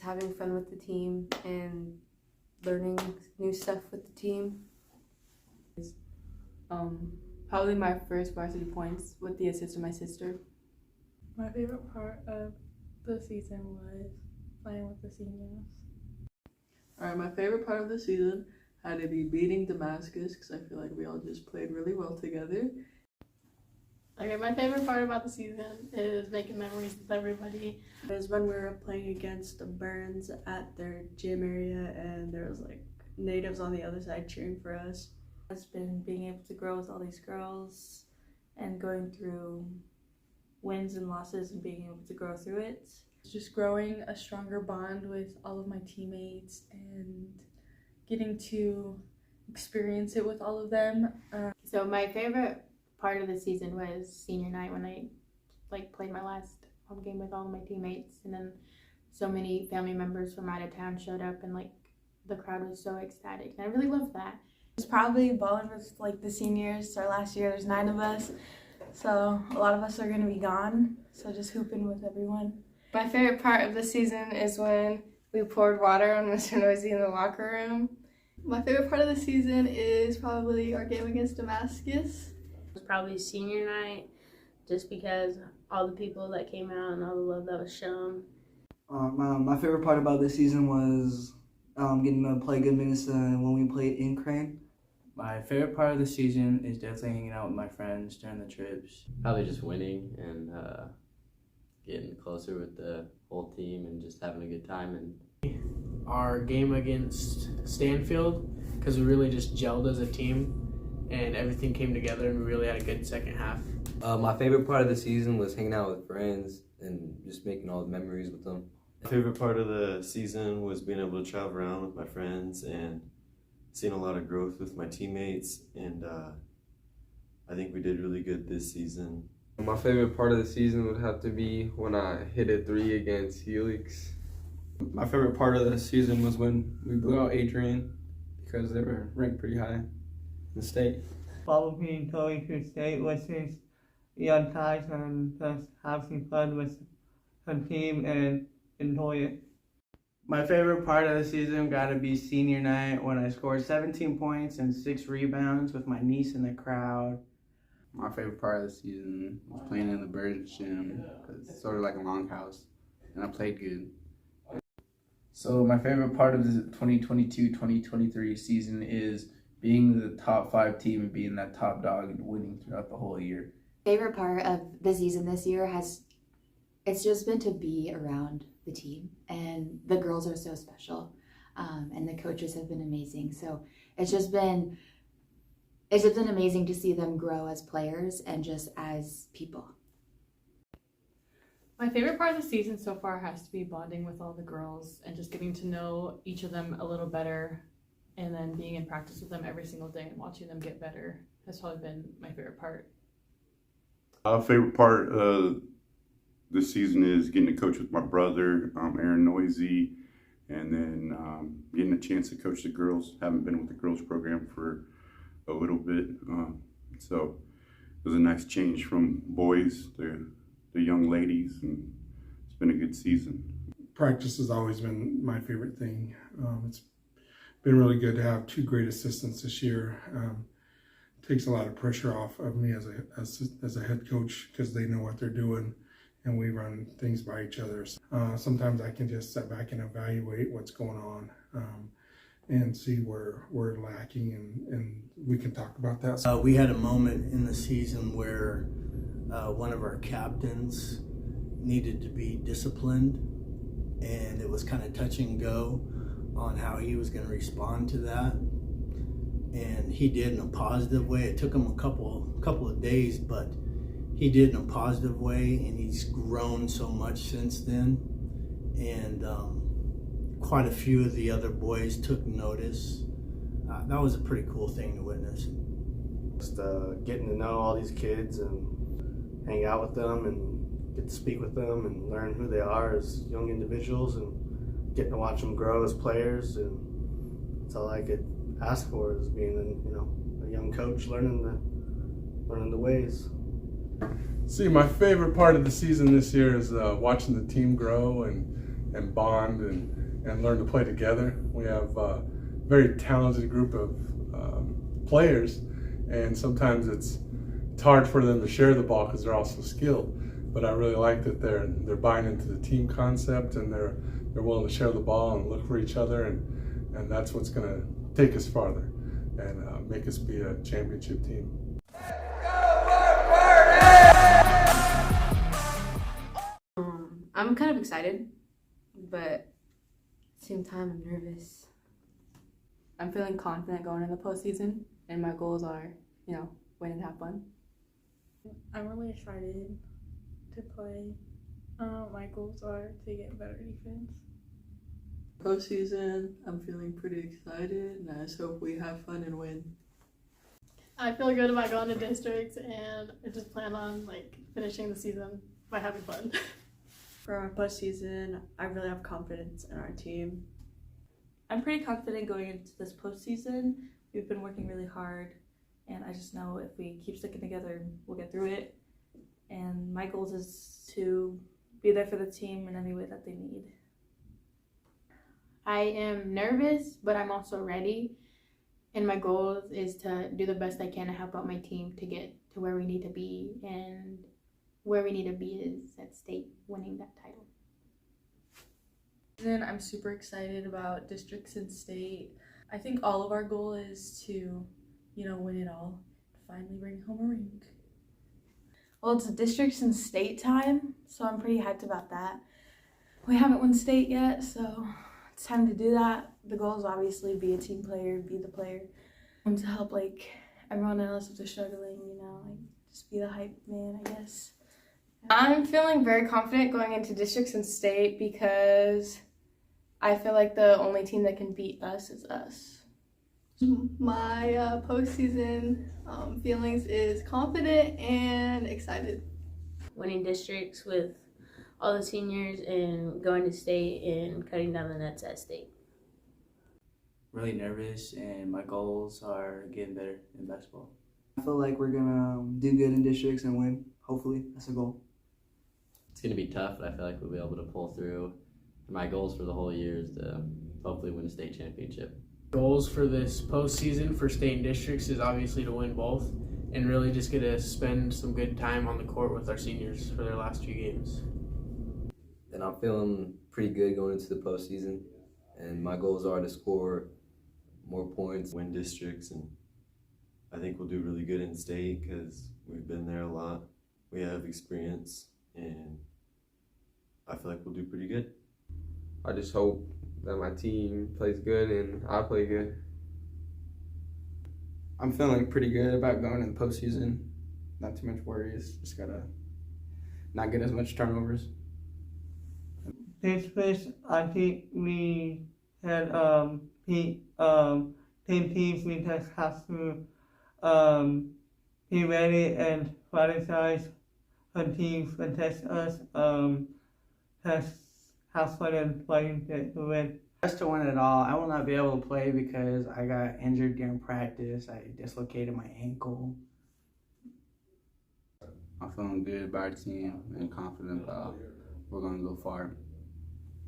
having fun with the team and learning new stuff with the team. Probably my first varsity points with the assist of my sister. My favorite part of the season was playing with the seniors. Alright, my favorite part of the season had to be beating Damascus because I feel like we all just played really well together. Okay, my favorite part about the season is making memories with everybody. It was when we were playing against the Burns at their gym area and there was like natives on the other side cheering for us. It's been being able to grow with all these girls and going through wins and losses and being able to grow through it. Just growing a stronger bond with all of my teammates and getting to experience it with all of them. So my favorite part of the season was senior night when I played my last home game with all of my teammates, and then so many family members from out of town showed up and the crowd was so ecstatic, and I really loved that. It's probably balling with the seniors. Our last year there's 9 of us, so a lot of us are going to be gone, so just hooping with everyone. My favorite part of the season is when we poured water on Mr. Noisy in the locker room. My favorite part of the season is probably our game against Damascus. It was probably senior night, just because all the people that came out and all the love that was shown. My favorite part about this season was getting to play good minutes when we played in Crane. My favorite part of the season is definitely hanging out with my friends during the trips. Probably just winning and getting closer with the whole team and just having a good time. And our game against Stanfield, because we really just gelled as a team and everything came together and we really had a good second half. My favorite part of the season was hanging out with friends and just making all the memories with them. My favorite part of the season was being able to travel around with my friends and seeing a lot of growth with my teammates, and I think we did really good this season. My favorite part of the season would have to be when I hit a 3 against Helix. My favorite part of the season was when we blew out Adrian because they were ranked pretty high in the state. Probably going to state was his young ties and just having fun with the team and enjoy it. My favorite part of the season got to be senior night when I scored 17 points and 6 rebounds with my niece in the crowd. My favorite part of the season was playing in the Birds gym because it's sort of like a longhouse, and I played good. So my favorite part of the 2022-2023 season is being the top 5 team and being that top dog and winning throughout the whole year. Favorite part of the season this year it's just been to be around the team, and the girls are so special, and the coaches have been amazing. So it's just been amazing to see them grow as players and just as people. My favorite part of the season so far has to be bonding with all the girls and just getting to know each of them a little better, and then being in practice with them every single day and watching them get better has probably been my favorite part. Favorite part of this season is getting to coach with my brother, Aaron Noisy, and then getting a chance to coach the girls. Haven't been with the girls program for a little bit, so it was a nice change from boys to the young ladies, and it's been a good season. Practice has always been my favorite thing. It's been really good to have 2 great assistants this year. Takes a lot of pressure off of me as a head coach because they know what they're doing and we run things by each other. Sometimes I can just sit back and evaluate what's going on and see where we're lacking, and we can talk about that. We had a moment in the season where one of our captains needed to be disciplined, and it was kind of touch and go on how he was going to respond to that. And he did in a positive way. It took him a couple of days, but he did in a positive way, and he's grown so much since then. And quite a few of the other boys took notice. That was a pretty cool thing to witness. Just getting to know all these kids and hang out with them and get to speak with them and learn who they are as young individuals and getting to watch them grow as players. And that's all I could ask for, is being a young coach, learning the ways. See, my favorite part of the season this year is watching the team grow and and bond and learn to play together. We have a very talented group of players, and sometimes it's hard for them to share the ball because they're all so skilled. But I really like that they're buying into the team concept, and they're willing to share the ball and look for each other, and that's what's going to take us farther and make us be a championship team. I'm kind of excited, but at the same time I'm nervous. I'm feeling confident going in the postseason, and my goals are, win and have fun. I'm really excited to play. My goals are to get better defense. Postseason, I'm feeling pretty excited, and I just hope we have fun and win. I feel good about going to districts, and I just plan on finishing the season by having fun. For our postseason, I really have confidence in our team. I'm pretty confident going into this postseason. We've been working really hard, and I just know if we keep sticking together, we'll get through it. And my goals is to be there for the team in any way that they need. I am nervous, but I'm also ready. And my goal is to do the best I can to help out my team to get to where we need to be. And where we need to be is at state, winning that title. Then I'm super excited about districts and state. I think all of our goal is to, win it all. Finally bring home a ring. Well, it's districts and state time, so I'm pretty hyped about that. We haven't won state yet, so it's time to do that. The goal is obviously be a team player, be the player, and to help everyone else if they're struggling, just be the hype man, I guess. I'm feeling very confident going into districts and state because I feel like the only team that can beat us is us. My postseason feelings is confident and excited. Winning districts with all the seniors and going to state and cutting down the nets at state. Really nervous, and my goals are getting better in basketball. I feel like we're gonna do good in districts and win. Hopefully, that's the goal. It's gonna be tough, but I feel like we'll be able to pull through. My goals for the whole year is to hopefully win a state championship. Goals for this postseason for state and districts is obviously to win both, and really just get to spend some good time on the court with our seniors for their last few games. And I'm feeling pretty good going into the postseason, and my goals are to score more points, win districts, and I think we'll do really good in state because we've been there a lot. We have experience, and I feel like we'll do pretty good. I just hope that my team plays good and I play good. I'm feeling pretty good about going in the postseason. Not too much worries. Just gotta not get as much turnovers. This place, I think we had teams. We just have to be ready and prioritize when teams can test us. Just have fun and playing to win. Just to win it all. I will not be able to play because I got injured during practice. I dislocated my ankle. I'm feeling good about our team and confident about we're going to go far.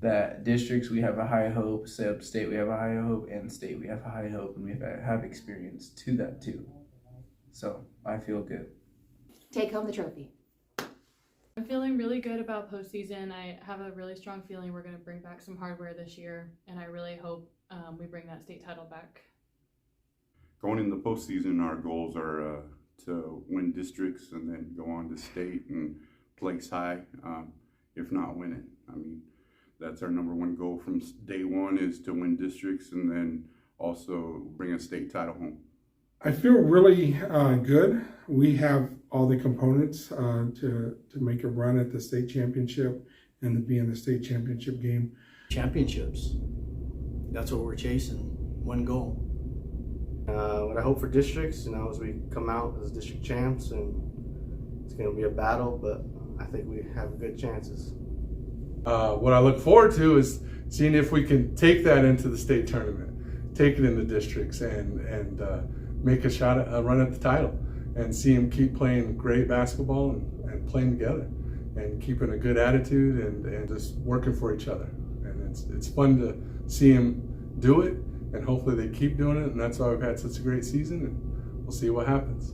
That districts we have a high hope, state we have a high hope, and state we have a high hope, and we have experience to that too. So I feel good. Take home the trophy. I'm feeling really good about postseason. I have a really strong feeling we're going to bring back some hardware this year, and I really hope we bring that state title back. Going in the postseason, our goals are to win districts and then go on to state and place high, if not win it. I mean, that's our number one goal from day one is to win districts and then also bring a state title home. I feel really good. We have all the components to make a run at the state championship and to be in the state championship game. Championships. That's what we're chasing. One goal. What I hope for districts, as we come out as district champs, and it's going to be a battle, but I think we have good chances. What I look forward to is seeing if we can take that into the state tournament, take it into districts, and make a run at the title, and see them keep playing great basketball and playing together, and keeping a good attitude and just working for each other. it's fun to see them do it, and hopefully they keep doing it, and that's why we've had such a great season, and we'll see what happens.